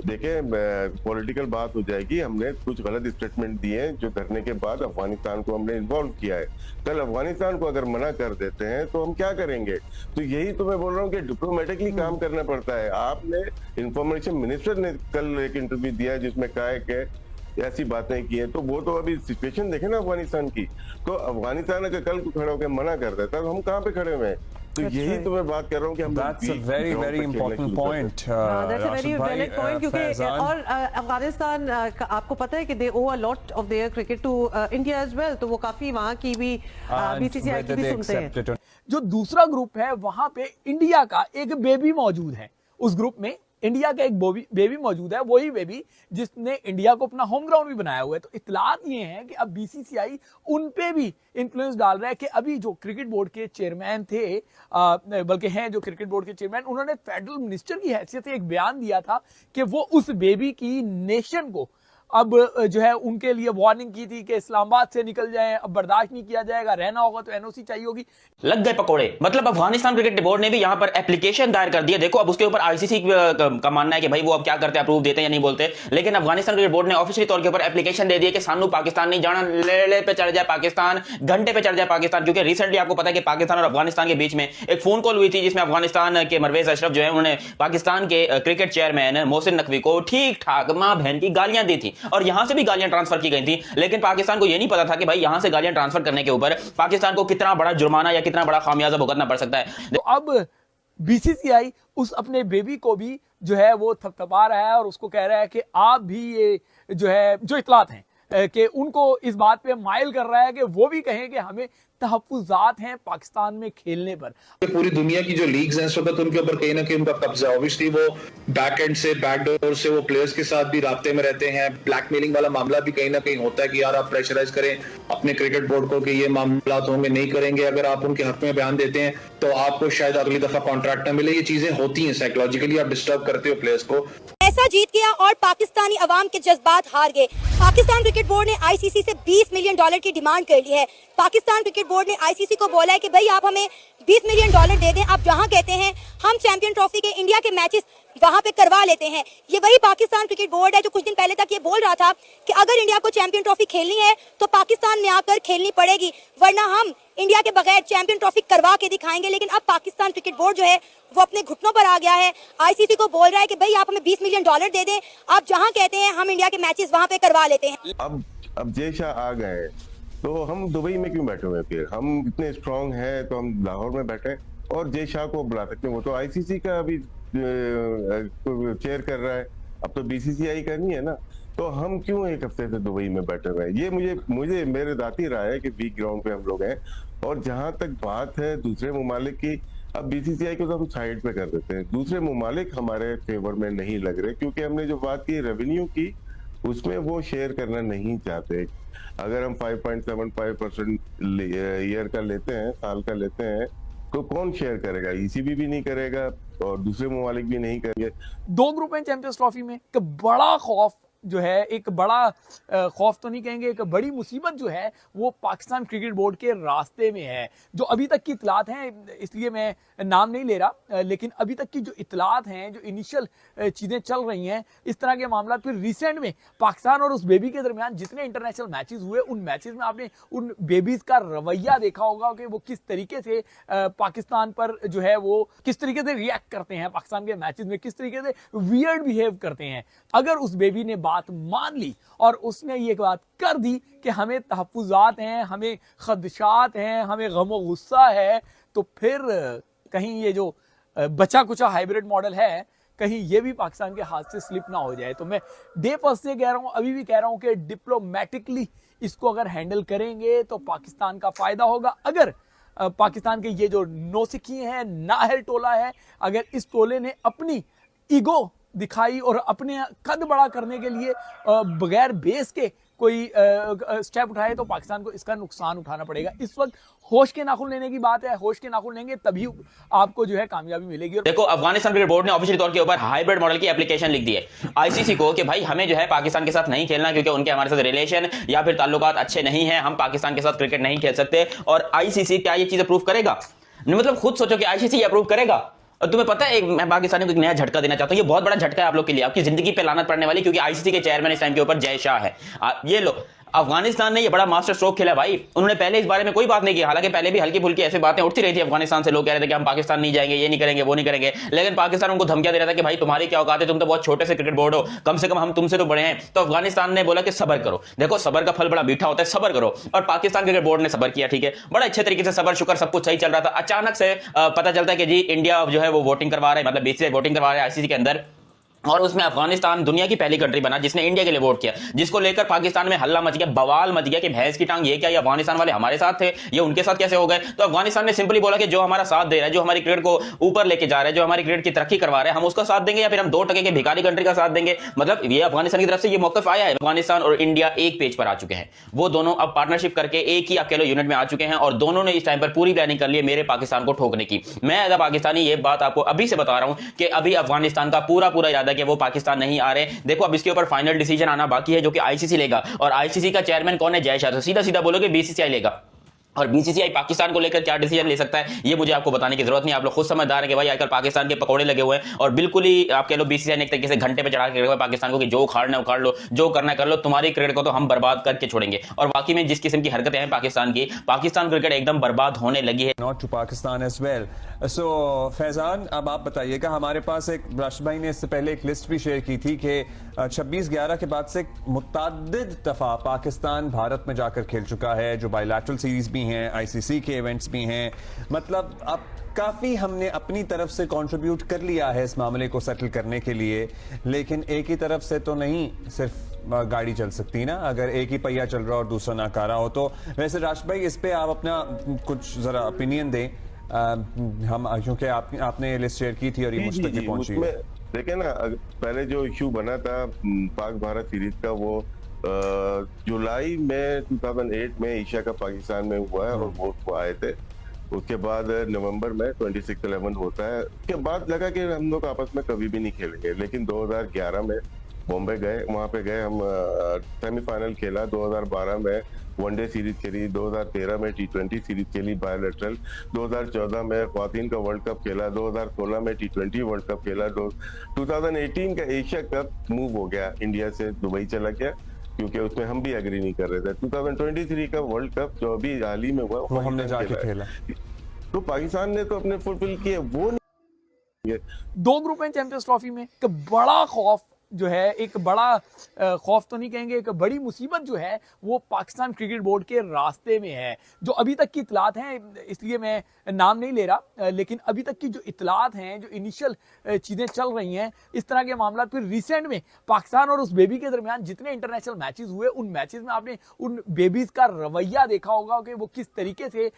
देखिए पॉलिटिकल बात हो जाएगी। हमने कुछ गलत स्टेटमेंट दिए हैं जो करने के बाद अफगानिस्तान को हमने इन्वॉल्व किया है। कल अफगानिस्तान को अगर मना कर देते हैं तो हम क्या करेंगे? तो यही तो मैं बोल रहा हूँ कि डिप्लोमेटिकली काम करना पड़ता है। आपने इंफॉर्मेशन मिनिस्टर ने कल एक इंटरव्यू दिया जिसमें कहा है कि ऐसी बातें की हैं, तो वो तो अभी सिचुएशन देखे ना अफगानिस्तान की। तो अफगानिस्तान अगर कल को खड़ा होकर मना कर देता है तो हम कहाँ पे खड़े हुए हैं? तो यही तो मैं बात कर रहा हूँ कि हम That's a very very important point. That's a very valid point क्योंकि फैजान, और अफगानिस्तान आपको पता है कि they owe a lot of their cricket to India as well, तो वो काफी वहाँ की भी बीसीसीआई की भी सुनते हैं। जो दूसरा ग्रुप है वहां पे इंडिया का एक बेबी मौजूद है। उस ग्रुप में इंडिया का एक बेबी मौजूद है, वही बेबी जिसने इंडिया को अपना होम ग्राउंड भी बनाया हुआ है। तो इत्तलात ये हैं कि अब बीसीसीआई उन पे भी इन्फ्लुएंस डाल रहा है कि अभी जो क्रिकेट बोर्ड के चेयरमैन थे, बल्कि हैं जो क्रिकेट बोर्ड के चेयरमैन, उन्होंने फेडरल मिनिस्टर की हैसियत से एक बयान दिया था कि वो उस बेबी की नेशन को अब जो है उनके लिए वार्निंग की थी कि इस्लामाबाद से निकल जाएं, अब बर्दाश्त नहीं किया जाएगा, रहना होगा तो एनओसी चाहिए होगी। लग गए पकोड़े। मतलब अफगानिस्तान क्रिकेट बोर्ड ने भी यहां पर एप्लीकेशन दायर कर दिया। देखो अब उसके ऊपर आईसीसी का मानना है कि भाई वो अब क्या करते हैं, अप्रूव देते हैं या नहीं बोलते, लेकिन अफगानिस्तान क्रिकेट बोर्ड ने ऑफिशियली तौर के ऊपर एप्लीकेशन दे दिया कि सानू पाकिस्तान नहीं जाना, ले पे चढ़ जाए पाकिस्तान, घंटे पे चढ़ जाए पाकिस्तान। क्योंकि रिसेंटली आपको पता है कि पाकिस्तान और अफगानिस्तान के बीच में एक फोन कॉल हुई थी जिसमें अफगानिस्तान के परवेज अशरफ जो है उन्होंने पाकिस्तान के क्रिकेट चेयरमैन मोहसिन नकवी को ठीक ठाक मां बहन की गालियां दी थी और यहां से भी गालियां ट्रांसफर की गई थी। लेकिन पाकिस्तान को यह नहीं पता था कि भाई यहां से गालियां ट्रांसफर करने के ऊपर पाकिस्तान को कितना बड़ा जुर्माना या कितना बड़ा खामियाजा भुगतना पड़ सकता है। तो अब बीसीसीआई उस अपने बेबी को भी जो है वो थपथपा रहा है और उसको कह रहा है कि आप भी ये जो है जो इत्तलात हैं कि उनको इस बात पे माइल कर रहा है कि वो भी कहें कि हमें तहफ्फुज़ात हैं पाकिस्तान में खेलने पर। पूरी दुनिया की जो लीग्स हैं इस वक्त उनके ऊपर कहीं ना कहीं उनका कब्जा है। ऑब्वियसली वो बैक एंड से, बैक डोर से वो प्लेयर्स के साथ भी राब्ते में रहते हैं। ब्लैकमेलिंग वाला मामला भी कहीं ना कहीं होता है कि यार आप प्रेशराइज करें अपने क्रिकेट बोर्ड को कि ये मामला होंगे, नहीं करेंगे। अगर आप उनके हक में बयान देते हैं तो आपको शायद अगली दफा कॉन्ट्रैक्ट ना मिले। ये चीजें होती हैं, साइकोलॉजिकली आप डिस्टर्ब करते हो प्लेयर्स को। ऐसा जीत गया और पाकिस्तानी अवाम के जज्बात हार गए। पाकिस्तान क्रिकेट बोर्ड ने आईसीसी से $20 मिलियन की डिमांड कर ली है। पाकिस्तान क्रिकेट बोर्ड ने आईसीसी को बोला है कि भाई आप हमें $20 मिलियन दे दें। आप जहां कहते हैं हम चैंपियन ट्रॉफी के इंडिया के मैचेस वहां पे करवा लेते हैं। ये वही पाकिस्तान क्रिकेट बोर्ड है जो कुछ दिन पहले तक ये बोल रहा था कि अगर इंडिया को चैंपियन ट्रॉफी खेलनी है तो पाकिस्तान में आकर खेलनी पड़ेगी, वरना हम इंडिया के बगैर चैंपियन ट्रॉफी करवा के दिखाएंगे। लेकिन अब पाकिस्तान क्रिकेट बोर्ड जो है वो अपने घुटनों पर आ गया है। आईसीसी को बोल रहा है कि भाई आप हमें $20 मिलियन दे दें। आप जहां कहते हैं हम इंडिया के मैचेस वहां पे करवा लेते हैं। अब जय शाह आ गए तो हम दुबई में क्यों बैठे हुए? फिर हम इतने स्ट्रांग हैं तो हम लाहौर में बैठे और जय शाह को बुला सकते हैं। वो तो आईसीसी का अभी चेयर कर रहा है, अब तो बीसीसीआई का नहीं है ना। तो हम क्यों एक हफ्ते से दुबई में बैठे हुए हैं? ये मुझे मेरे दाती राय है कि वीक ग्राउंड पे हम लोग हैं। और जहां तक बात है दूसरे ममालिक की, अब बीसीसीआई को तो हम साइड पे कर देते हैं। दूसरे ममालिक हमारे फेवर में नहीं लग रहे क्योंकि हमने जो बात की रेवेन्यू की उसमें वो शेयर करना नहीं चाहते। अगर हम 5.75% ईयर का लेते हैं, साल का लेते हैं, तो कौन शेयर करेगा? ईसीबी भी नहीं करेगा और दूसरे ममालिक भी नहीं करेंगे। दो ग्रुप हैं चैंपियंस ट्रॉफी में। एक बड़ा खौफ जो है, एक बड़ा खौफ तो नहीं कहेंगे, एक बड़ी मुसीबत जो है वो पाकिस्तान क्रिकेट बोर्ड के रास्ते में है। जो अभी तक की इत्तलात हैं, इसलिए मैं नाम नहीं ले रहा, लेकिन अभी तक की जो इत्तलात हैं, जो इनिशियल चीज़ें चल रही हैं, इस तरह के मामला फिर रिसेंट में पाकिस्तान और उस बेबी के दरमियान जितने इंटरनेशनल मैचेस हुए, उन मैचेस में आपने उन बेबीज़ का रवैया देखा होगा कि वो किस तरीके से पाकिस्तान पर जो है वो किस तरीके से रिएक्ट करते हैं, पाकिस्तान के मैचेस में किस तरीके से वियर्ड बिहेव करते हैं। अगर उस बेबी ने बात मान ली और उसने ये बात कर दी कि हमें तहफ्फुज़ात हैं, हमें खदशात हैं, हमें गम और गुस्सा है, तो फिर कहीं ये जो बचा कुचा हाइब्रिड मॉडल है, कहीं ये भी पाकिस्तान के हाथ से स्लिप ना हो जाए। तो मैं डे फर्स्ट से कह रहा हूं, अभी भी कह रहा हूं कि डिप्लोमेटिकली इसको अगर हैंडल करेंगे तो पाकिस्तान का फायदा होगा। अगर पाकिस्तान के ये जो नौसिखी हैं, नाहल टोला है, अगर इस टोले ने अपनी ईगो दिखाई और अपने कद बड़ा करने के लिए बगैर बेस के कोई स्टेप उठाए तो पाकिस्तान को इसका नुकसान उठाना पड़ेगा। इस वक्त होश के नाखून लेने की बात है, होश के नाखून लेंगे तभी आपको जो है कामयाबी मिलेगी। देखो अफगानिस्तान क्रिकेट बोर्ड ने ऑफिशियल तौर के ऊपर हाइब्रिड मॉडल की एप्लीकेशन लिख दी है आईसीसी को कि भाई हमें जो है पाकिस्तान के साथ नहीं खेलना क्योंकि उनके हमारे साथ रिलेशन या फिर ताल्लुकात अच्छे नहीं है, हम पाकिस्तान के साथ क्रिकेट नहीं खेल सकते। और आईसीसी क्या ये चीज अप्रूव करेगा? मतलब खुद सोचो कि आईसीसी अप्रूव करेगा? और तुम्हें पता है मैं पाकिस्तानी को एक नया झटका देना चाहता हूं। ये बहुत बड़ा झटका है आप लोग के लिए, आपकी जिंदगी पे लानत पड़ने वाली, क्योंकि आईसीसी के चेयरमैन इस टाइम के ऊपर जय शाह है। ये लो, अफगानिस्तान ने ये बड़ा मास्टर स्ट्रोक खेला भाई। उन्होंने पहले इस बारे में कोई बात नहीं की, हालांकि पहले भी हल्की फुल्की ऐसी बातें उठती रही थी अफगानिस्तान से। लोग कह रहे थे कि हम पाकिस्तान नहीं जाएंगे, ये नहीं करेंगे, वो नहीं करेंगे, लेकिन पाकिस्तान उनको धमकियां दे रहा था कि भाई तुम्हारी क्या औकात है, तुम तो बहुत छोटे से क्रिकेट बोर्ड हो, कम से कम हम तुमसे तो बड़े हैं। तो अफगानिस्तान ने बोला कि सबर करो, देखो सबर का फल बड़ा मीठा होता है, सबर करो। और पाकिस्तान क्रिकेट बोर्ड ने सबर किया, ठीक है, बड़ा अच्छे तरीके से सबर शुक्र सब कुछ सही चल रहा था। अचानक से पता चलता है कि जी इंडिया जो है वो वोटिंग करवा रहा है, मतलब बीसीसीआई वोटिंग करवा रहा है आईसीसी के अंदर, और उसमें अफगानिस्तान दुनिया की पहली कंट्री बना जिसने इंडिया के लिए वोट किया, जिसको लेकर पाकिस्तान में हल्ला मच गया, बवाल मच गया कि भैंस की टांग, ये क्या, ये अफगानिस्तान वाले हमारे साथ थे, ये उनके साथ कैसे हो गए। तो अफगानिस्तान ने सिंपली बोला कि जो हमारा साथ दे रहा है, जो हमारी क्रिकेट को ऊपर लेके जा रहा है, जो हमारी क्रिकेट की तरक्की करवा रहा है, हम उसका साथ देंगे या फिर हम 2% के भिखारी कंट्री का साथ देंगे। मतलब ये अफगानिस्तान की तरफ से ये मौकफ आया है। अफगानिस्तान और इंडिया एक पेज पर आ चुके हैं, वो दोनों अब पार्टनरशिप करके एक ही अकेले यूनिट में आ चुके हैं, और दोनों ने इस टाइम पर पूरी प्लानिंग कर ली है मेरे पाकिस्तान को ठोकने की। मैं एज अ पाकिस्तानी ये बात आपको अभी से बता रहा हूं कि अभी अफगानिस्तान का पूरा इरादा कि वो पाकिस्तान नहीं आ रहे। देखो अब इसके ऊपर फाइनल डिसीजन आना बाकी है, जो कि आईसीसी लेगा, और आईसीसी का चेयरमैन कौन है, जय शाह। तो सीधा सीधा बोलोगे बीसीसीआई लेगा, और बीसीसीआई पाकिस्तान को लेकर क्या डिसीजन ले सकता है ये मुझे आपको बताने की जरूरत नहीं। आप लोग खुद समझदार हैं कि भाई आजकल पाकिस्तान के पकौड़े लगे हुए हैं, और बिल्कुल ही आप कह लो बीसीसीआई ने एक तरीके से घंटे पे चढ़ा के रखा है पाकिस्तान को कि जो उखाड़ना है उखाड़ लो, जो करना है कर लो, तुम्हारी क्रिकेट को तो हम बर्बाद करके छोड़ेंगे। और बाकी में जिस किस्म की हरकतें हैं पाकिस्तान की, पाकिस्तान क्रिकेट एकदम बर्बाद होने लगी है। Not to Pakistan as well. So Faizan, अब आप बताइएगा, हमारे पास एक राशिद भाई ने इससे पहले एक लिस्ट भी शेयर की थी कि 26/11 के बाद से मुतअद्दिद दफा पाकिस्तान भारत में जाकर खेल चुका है, जो बायलैटरल सीरीज भी हैं, आईसीसी के इवेंट्स भी हैं। मतलब अब काफ़ी हमने अपनी तरफ से कंट्रीब्यूट कर लिया है इस मामले को सेटल करने के लिए, लेकिन एक ही तरफ से तो नहीं सिर्फ गाड़ी चल सकती ना, अगर एक ही पहिया चल रहा और दूसरा नाकारा हो। तो वैसे राशिद भाई इस पे आप अपना कुछ जरा ओपिनियन दें, हम क्योंकि आपने लिस्ट शेयर की थी और ये मुझ तक भी पहुंची है। देखिए ना, पहले जो इश्यू बना था पाक भारत सीरीज का, वो जुलाई में 2008 में एशिया कप पाकिस्तान में हुआ है और वोट आए थे। उसके बाद नवंबर में 26/11 होता है। उसके बाद लगा कि हम लोग आपस में कभी भी नहीं खेलेंगे, लेकिन 2011 में बॉम्बे गए, वहां पे गए हम, सेमीफाइनल खेला। 2012 में वनडे सीरीज खेली, 2013 में T20 सीरीज खेली बायलैटरल, 2014 में ख्वातीन का वर्ल्ड कप खेला, 2016 में T20 वर्ल्ड कप खेला, 2018 का एशिया कप मूव हो गया इंडिया से, दुबई चला गया क्योंकि उसमें हम भी एग्री नहीं कर रहे थे। 2023 का वर्ल्ड कप जो अभी हाल ही में हुआ वो हमने जाके खेला, तो पाकिस्तान ने तो अपने फुलफिल किए। वो नहीं, 2 ग्रुप हैं चैंपियंस ट्रॉफी में, एक बड़ा खौफ जो है, एक बड़ा खौफ तो नहीं कहेंगे, एक बड़ी मुसीबत जो है वो पाकिस्तान क्रिकेट बोर्ड के रास्ते में है। जो अभी तक की इतलात हैं, इसलिए मैं नाम नहीं ले रहा, लेकिन अभी तक की जो इतलात हैं, जो इनिशियल चीज़ें चल रही हैं, इस तरह के मामला, फिर रिसेंट में पाकिस्तान और उस बेबी के दरमियान जितने इंटरनेशनल मैचेस हुए, उन मैचेस में आपने उन बेबीज का रवैया देखा होगा कि वो किस तरीके से